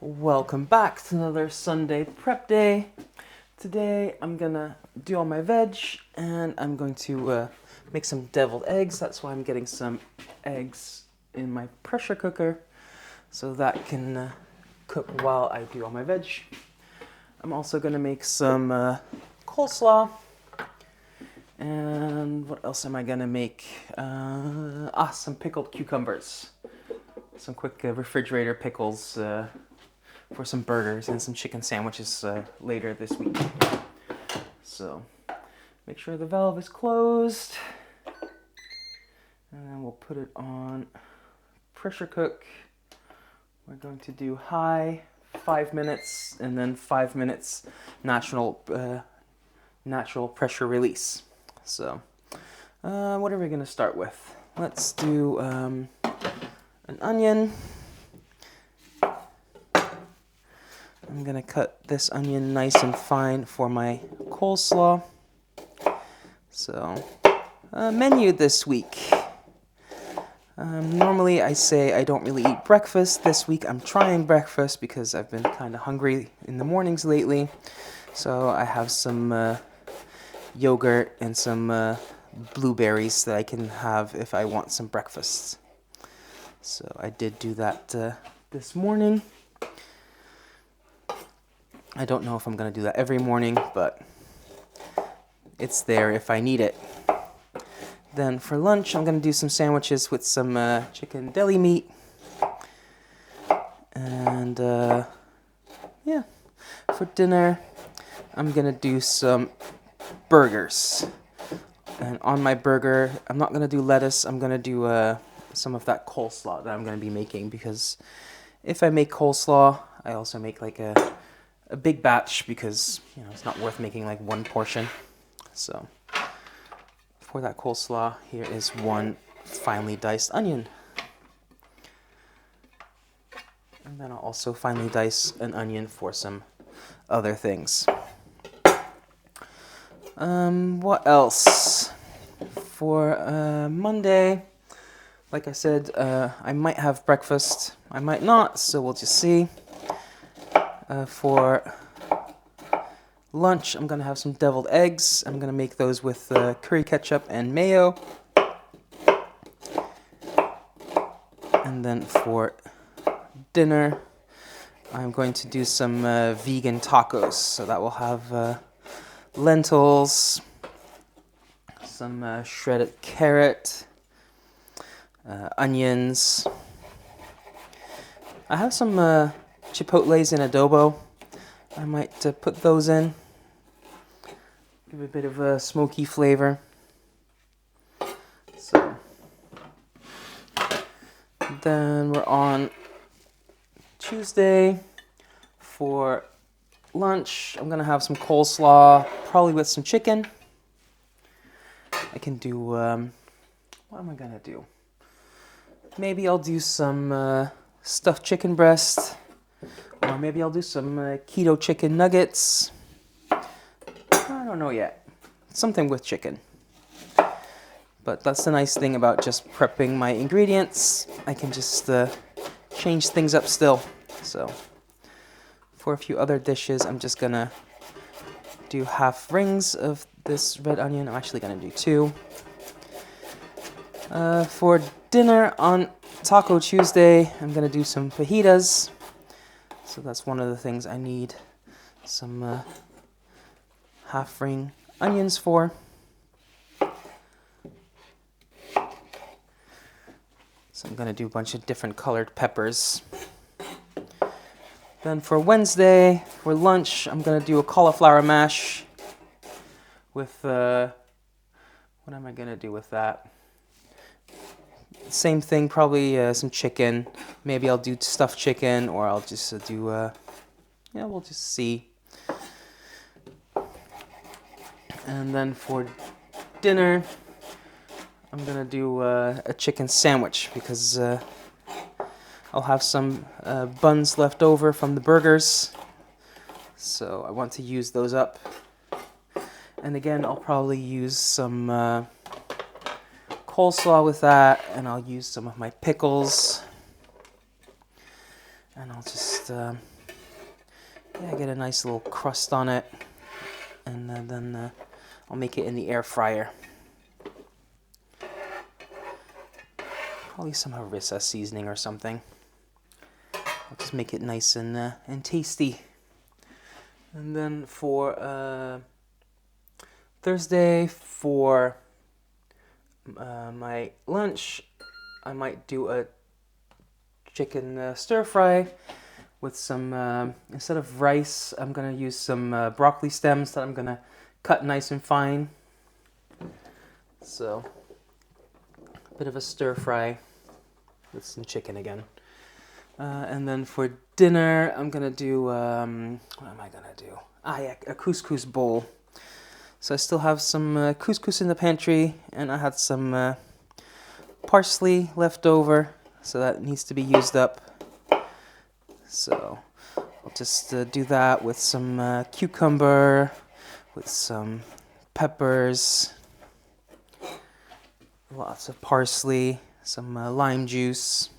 Welcome back to another Sunday prep day. Today I'm gonna do all my veg and I'm going to make some deviled eggs. That's why I'm getting some eggs in my pressure cooker so that can cook while I do all my veg. I'm also gonna make some coleslaw. And what else am I gonna make? Some pickled cucumbers. Some quick refrigerator pickles for some burgers and some chicken sandwiches later this week. So make sure the valve is closed. And then we'll put it on pressure cook. We're going to do high, 5 minutes, and then 5 minutes natural pressure release. So what are we going to start with? Let's do an onion. I'm going to cut this onion nice and fine for my coleslaw. So, menu this week. Normally I say I don't really eat breakfast. This week I'm trying breakfast because I've been kind of hungry in the mornings lately. So I have some yogurt and some blueberries that I can have if I want some breakfast. So I did do that this morning. I don't know if I'm going to do that every morning, but it's there if I need it. Then for lunch, I'm going to do some sandwiches with some chicken deli meat. And yeah, for dinner, I'm going to do some burgers. And on my burger, I'm not going to do lettuce. I'm going to do some of that coleslaw that I'm going to be making, because if I make coleslaw, I also make like a big batch, because it's not worth making like one portion. So for that coleslaw, here is one finely diced onion. And then I'll also finely dice an onion for some other things. What else? For Monday, like I said, I might have breakfast. I might not, so we'll just see. For lunch, I'm going to have some deviled eggs. I'm going to make those with curry ketchup and mayo. And then for dinner, I'm going to do some vegan tacos. So that will have lentils, some shredded carrot, onions. I have some chipotles in adobo. I might put those in. Give a bit of a smoky flavor. So then we're on Tuesday. For lunch, I'm gonna have some coleslaw, probably with some chicken. I can do, what am I gonna do? Maybe I'll do some stuffed chicken breast, or maybe I'll do some keto chicken nuggets. I don't know yet. Something with chicken. But that's the nice thing about just prepping my ingredients. I can just change things up still. So for a few other dishes, I'm just gonna do half rings of this red onion. I'm actually gonna do 2. For dinner on Taco Tuesday, I'm gonna do some fajitas. So that's one of the things I need some half ring onions for. So I'm gonna do a bunch of different colored peppers. Then for Wednesday, for lunch, I'm gonna do a cauliflower mash with, what am I gonna do with that? Same thing, probably some chicken. Maybe I'll do stuffed chicken, or I'll just do, we'll just see. And then for dinner, I'm gonna do a chicken sandwich, because I'll have some buns left over from the burgers, so I want to use those up. And again, I'll probably use some coleslaw with that, and I'll use some of my pickles, and I'll just yeah, get a nice little crust on it, and then I'll make it in the air fryer. Probably some harissa seasoning or something. I'll just make it nice and tasty. And then for Thursday, for my lunch, I might do a chicken stir fry with some, instead of rice, I'm going to use some broccoli stems that I'm going to cut nice and fine. So, a bit of a stir fry with some chicken again. And then for dinner, I'm going to do, what am I going to do? Yeah, a couscous bowl. So I still have some couscous in the pantry, and I had some parsley left over, so that needs to be used up. So I'll just do that with some cucumber, with some peppers, lots of parsley, some lime juice.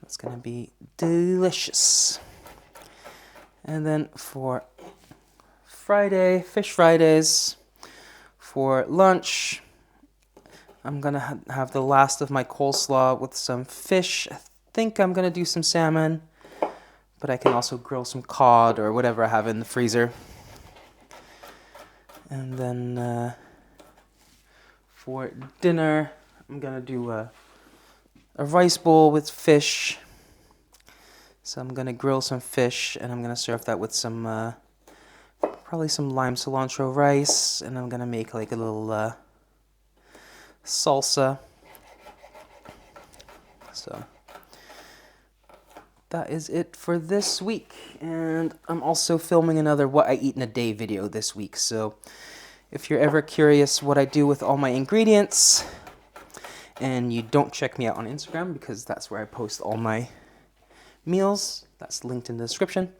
That's going to be delicious. And then for Friday, Fish Fridays, for lunch, I'm going to have the last of my coleslaw with some fish. I think I'm going to do some salmon, but I can also grill some cod or whatever I have in the freezer. And then for dinner, I'm going to do a rice bowl with fish. So I'm going to grill some fish, and I'm going to serve that with some, probably some lime cilantro rice, and I'm going to make like a little salsa. So that is it for this week, and I'm also filming another What I Eat in a Day video this week. So if you're ever curious what I do with all my ingredients, and you don't check me out on Instagram, because that's where I post all my meals, that's linked in the description.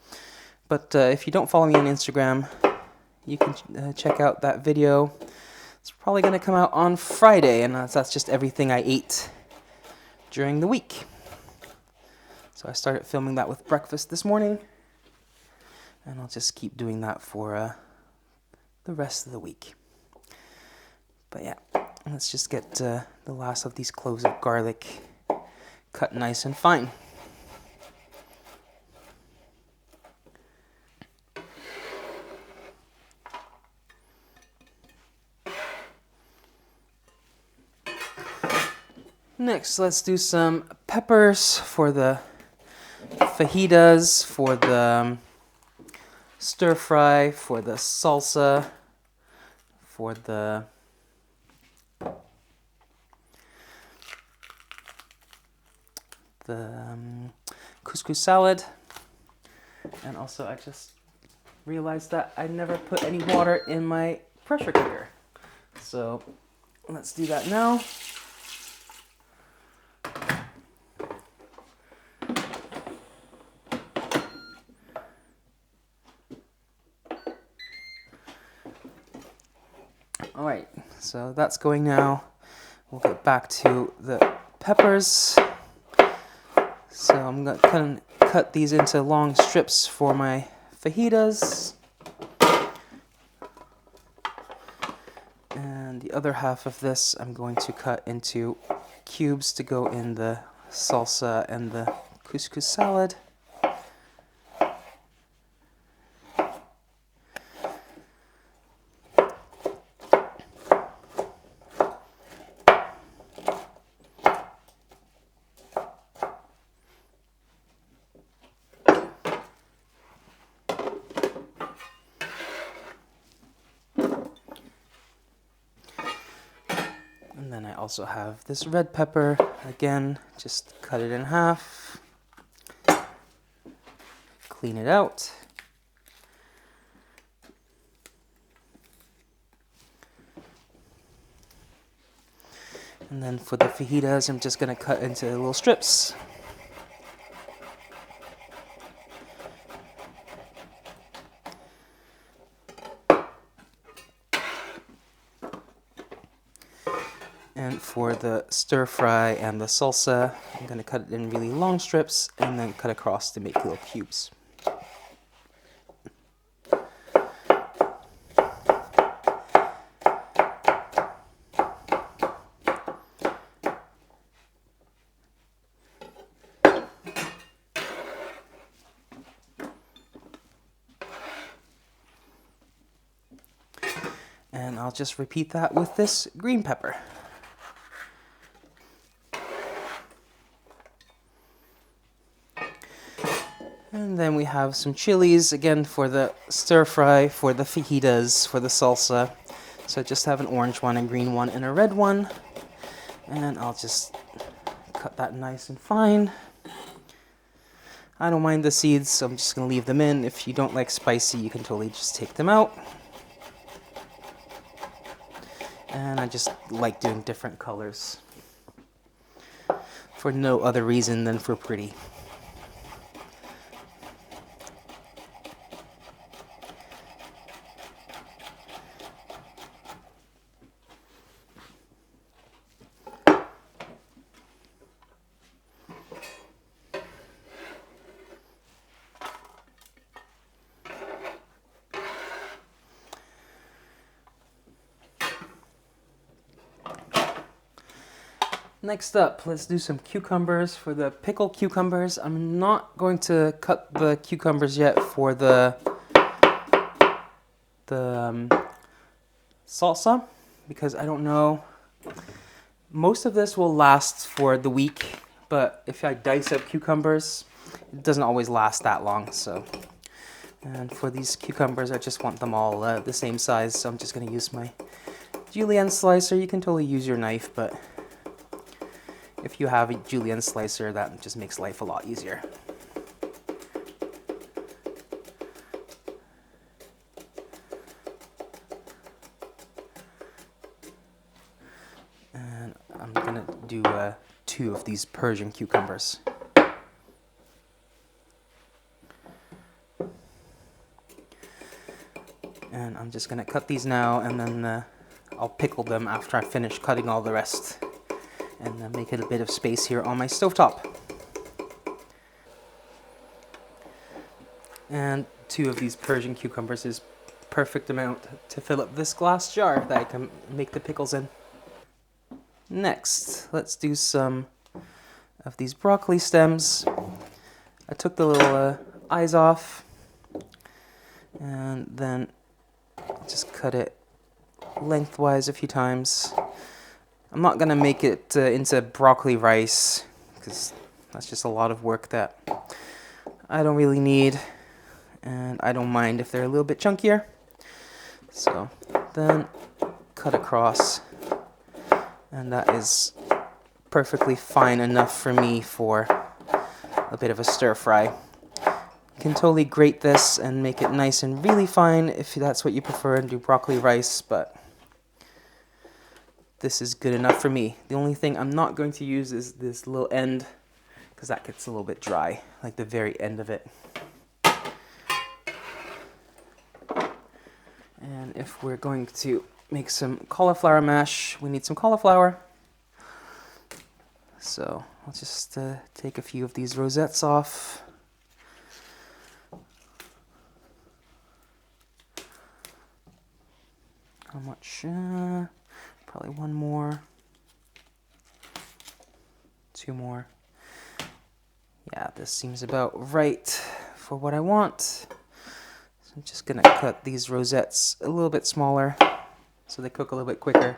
But if you don't follow me on Instagram, you can check out that video. It's probably going to come out on Friday, and that's just everything I ate during the week. So I started filming that with breakfast this morning, and I'll just keep doing that for the rest of the week. But yeah, let's just get the last of these cloves of garlic cut nice and fine. Next, let's do some peppers for the fajitas, for the stir fry, for the salsa, for the couscous salad. And also, I just realized that I never put any water in my pressure cooker. So let's do that now. Alright, so that's going now. We'll get back to the peppers. So I'm going to cut these into long strips for my fajitas. And the other half of this I'm going to cut into cubes to go in the salsa and the couscous salad. And then I also have this red pepper, again, just cut it in half, clean it out. And then for the fajitas, I'm just going to cut into little strips. And for the stir fry and the salsa, I'm going to cut it in really long strips and then cut across to make little cubes. And I'll just repeat that with this green pepper. And then we have some chilies, again for the stir fry, for the fajitas, for the salsa. So I just have an orange one, a green one, and a red one. And I'll just cut that nice and fine. I don't mind the seeds, so I'm just going to leave them in. If you don't like spicy, you can totally just take them out. And I just like doing different colors for no other reason than for pretty. Next up, let's do some cucumbers. For the pickled cucumbers, I'm not going to cut the cucumbers yet for the salsa, because I don't know. Most of this will last for the week, but if I dice up cucumbers, it doesn't always last that long. So, and for these cucumbers, I just want them all the same size, so I'm just going to use my julienne slicer. You can totally use your knife, but if you have a julienne slicer, that just makes life a lot easier. And I'm gonna do 2 of these Persian cucumbers. And I'm just gonna cut these now, and then I'll pickle them after I finish cutting all the rest. And make it a bit of space here on my stovetop. And 2 of these Persian cucumbers is perfect amount to fill up this glass jar that I can make the pickles in. Next, let's do some of these broccoli stems. I took the little eyes off and then just cut it lengthwise a few times. I'm not going to make it into broccoli rice, because that's just a lot of work that I don't really need, and I don't mind if they're a little bit chunkier. So then cut across, and that is perfectly fine enough for me for a bit of a stir fry. You can totally grate this and make it nice and really fine if that's what you prefer, and do broccoli rice, but this is good enough for me. The only thing I'm not going to use is this little end, because that gets a little bit dry, like the very end of it. And if we're going to make some cauliflower mash, we need some cauliflower. So I'll just take a few of these rosettes off. How much? Probably 1 more, 2 more. Yeah, this seems about right for what I want. So I'm just gonna cut these rosettes a little bit smaller so they cook a little bit quicker.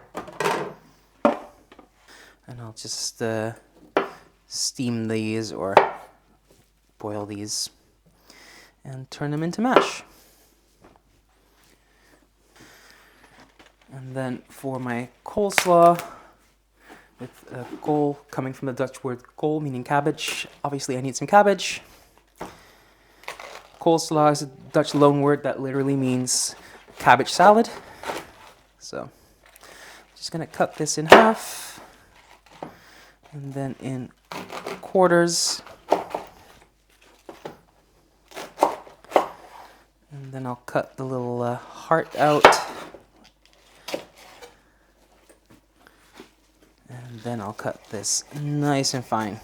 And I'll just steam these or boil these and turn them into mash. And then for my coleslaw, with kool coming from the Dutch word kool, meaning cabbage, obviously I need some cabbage. Coleslaw is a Dutch loanword that literally means cabbage salad. So I'm just going to cut this in half, and then in quarters. And then I'll cut the little heart out. then I'll cut this nice and fine.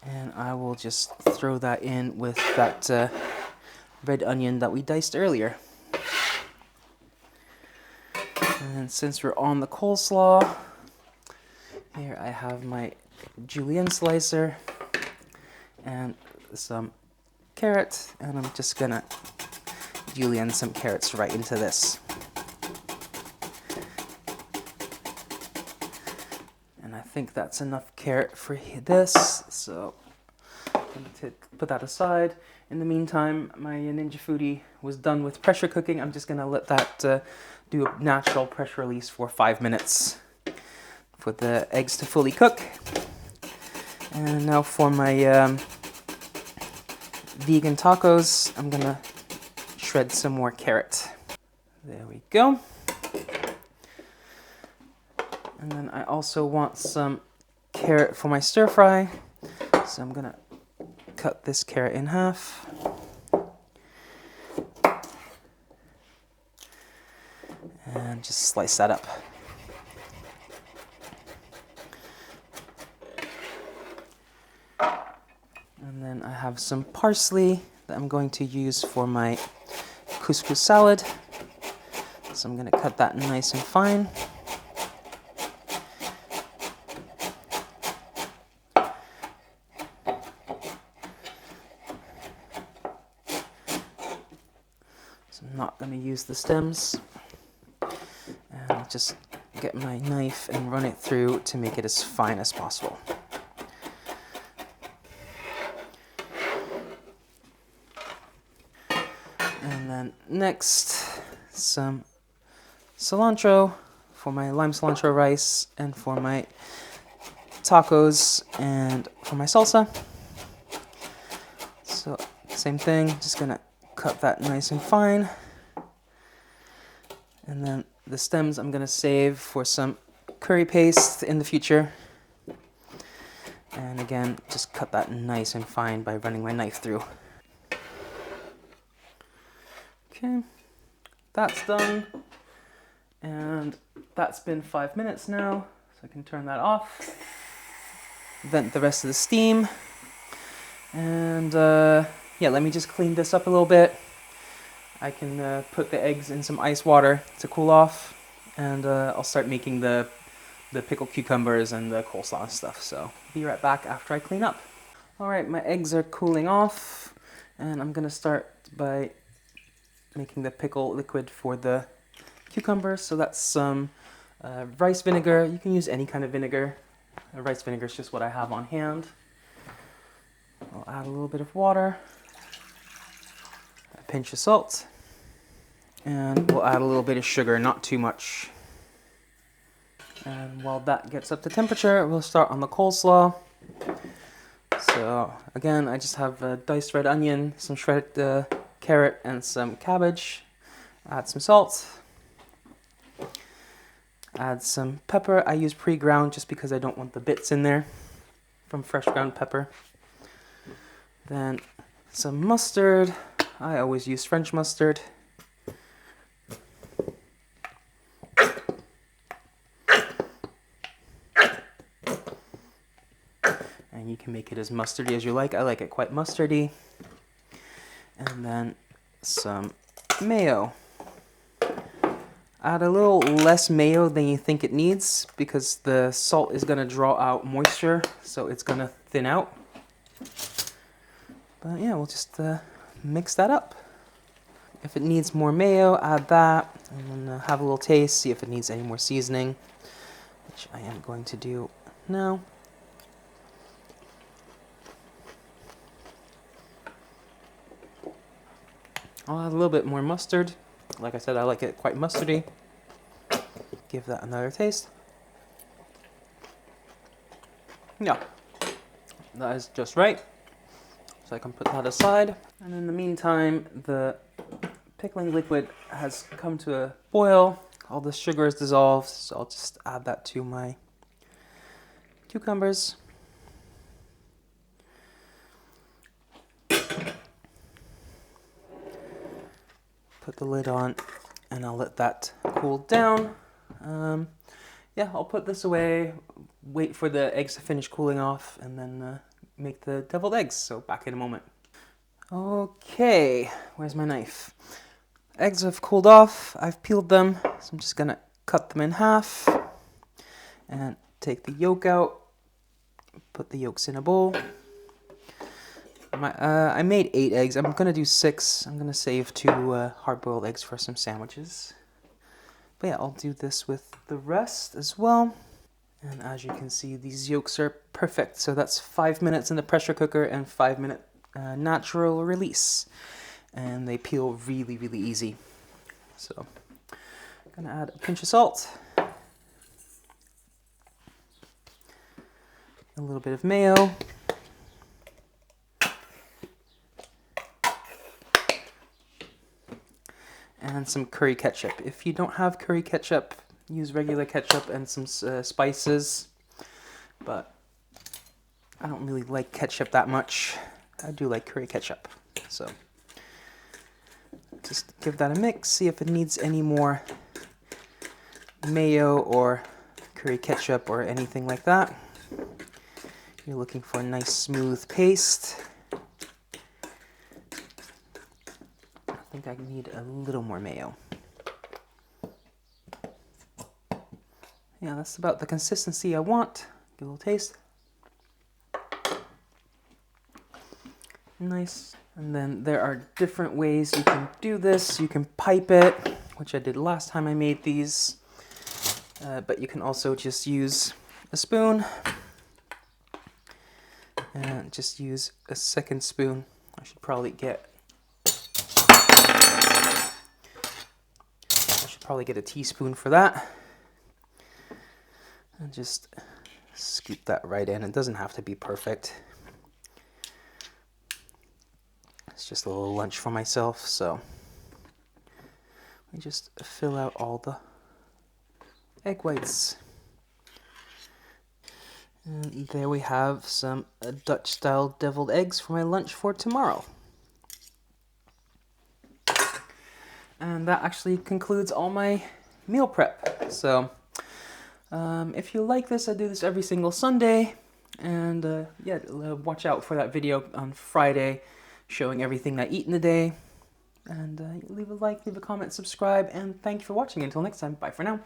And I will just throw that in with that red onion that we diced earlier. And since we're on the coleslaw, here I have my julienne slicer and some carrot, and I'm just gonna julienne some carrots right into this. And I think that's enough carrot for this, so I'm going to put that aside. In the meantime, my Ninja Foodi was done with pressure cooking. I'm just going to let that do a natural pressure release for 5 minutes for the eggs to fully cook. And now for my vegan tacos, I'm going to shred some more carrot. There we go. And then I also want some carrot for my stir fry. So I'm gonna cut this carrot in half. And just slice that up. And then I have some parsley that I'm going to use for my couscous salad. So I'm gonna cut that nice and fine. I'm not going to use the stems, and I'll just get my knife and run it through to make it as fine as possible. And then next, some cilantro for my lime cilantro rice and for my tacos and for my salsa. So same thing, just going to cut that nice and fine. And then the stems I'm going to save for some curry paste in the future. And again, just cut that nice and fine by running my knife through. Okay, that's done. And that's been 5 minutes now, so I can turn that off. Vent the rest of the steam. And yeah, let me just clean this up a little bit. I can put the eggs in some ice water to cool off, and I'll start making the pickled cucumbers and the coleslaw and stuff. So be right back after I clean up. All right, my eggs are cooling off, and I'm gonna start by making the pickle liquid for the cucumbers. So that's some rice vinegar. You can use any kind of vinegar. Rice vinegar is just what I have on hand. I'll add a little bit of water, a pinch of salt, and we'll add a little bit of sugar, not too much. And while that gets up to temperature, we'll start on the coleslaw. So again, I just have a diced red onion, some shredded carrot, and some cabbage. Add some salt. Add some pepper. I use pre-ground just because I don't want the bits in there from fresh ground pepper. Then some mustard. I always use French mustard. And you can make it as mustardy as you like. I like it quite mustardy. And then some mayo. Add a little less mayo than you think it needs because the salt is going to draw out moisture, so it's going to thin out. But yeah, we'll just mix that up. If it needs more mayo, add that, and then have a little taste, see if it needs any more seasoning, which I am going to do now. I'll add a little bit more mustard. Like I said, I like it quite mustardy. Give that another taste. Yeah, that is just right. So I can put that aside. And in the meantime, the pickling liquid has come to a boil. All the sugar is dissolved, so I'll just add that to my cucumbers. Put the lid on and I'll let that cool down. Yeah, I'll put this away, wait for the eggs to finish cooling off, and then make the deviled eggs. So back in a moment. Okay, where's my knife? Eggs have cooled off, I've peeled them, so I'm just gonna cut them in half and take the yolk out, put the yolks in a bowl. I made 8 eggs, I'm gonna do 6. I'm gonna save 2 hard-boiled eggs for some sandwiches. But yeah, I'll do this with the rest as well. And as you can see, these yolks are perfect. So that's 5 minutes in the pressure cooker and 5-minute natural release. And they peel really, really easy. So I'm gonna add a pinch of salt, a little bit of mayo, and some curry ketchup. If you don't have curry ketchup, use regular ketchup and some spices, but I don't really like ketchup that much. I do like curry ketchup, so just give that a mix, see if it needs any more mayo or curry ketchup or anything like that. You're looking for a nice smooth paste. I think I need a little more mayo. Yeah, that's about the consistency I want. Give a little taste. Nice. And then there are different ways you can do this. You can pipe it, which I did last time I made these. But you can also just use a spoon and just use a second spoon. I should probably get a teaspoon for that. And just scoop that right in. It doesn't have to be perfect. It's just a little lunch for myself, so I just fill out all the egg whites. And there we have some Dutch-style deviled eggs for my lunch for tomorrow. And that actually concludes all my meal prep. So if you like this, I do this every single Sunday. And yeah, watch out for that video on Friday showing everything I eat in the day. And leave a like, leave a comment, subscribe, and thank you for watching. Until next time, bye for now.